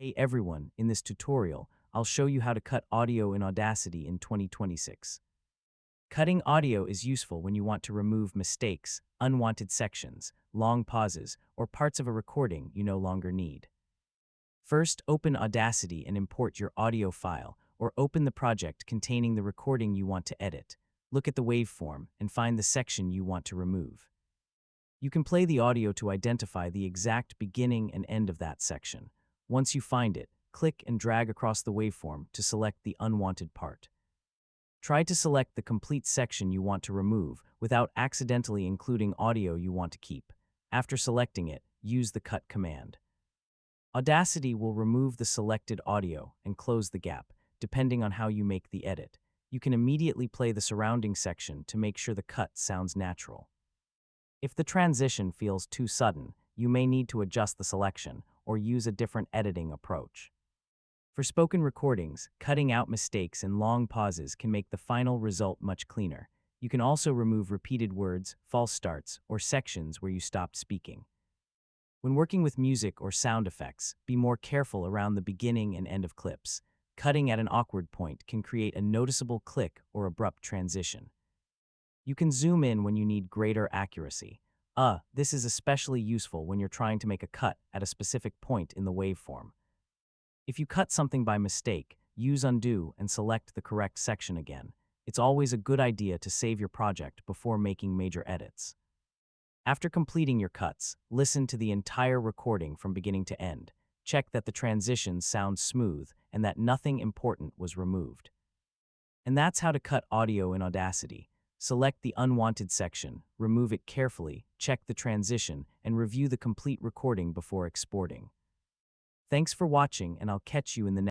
Hey everyone, in this tutorial, I'll show you how to cut audio in Audacity in 2026. Cutting audio is useful when you want to remove mistakes, unwanted sections, long pauses, or parts of a recording you no longer need. First, open Audacity and import your audio file, or open the project containing the recording you want to edit. Look at the waveform and find the section you want to remove. You can play the audio to identify the exact beginning and end of that section. Once you find it, click and drag across the waveform to select the unwanted part. Try to select the complete section you want to remove without accidentally including audio you want to keep. After selecting it, use the Cut command. Audacity will remove the selected audio and close the gap, depending on how you make the edit. You can immediately play the surrounding section to make sure the cut sounds natural. If the transition feels too sudden, you may need to adjust the selection or use a different editing approach. For spoken recordings, cutting out mistakes and long pauses can make the final result much cleaner. You can also remove repeated words, false starts, or sections where you stopped speaking. When working with music or sound effects, be more careful around the beginning and end of clips. Cutting at an awkward point can create a noticeable click or abrupt transition. You can zoom in when you need greater accuracy. This is especially useful when you're trying to make a cut at a specific point in the waveform. If you cut something by mistake, use undo and select the correct section again. It's always a good idea to save your project before making major edits. After completing your cuts, listen to the entire recording from beginning to end. Check that the transitions sound smooth and that nothing important was removed. And that's how to cut audio in Audacity. Select the unwanted section, remove it carefully, check the transition, and review the complete recording before exporting. Thanks for watching, and I'll catch you in the next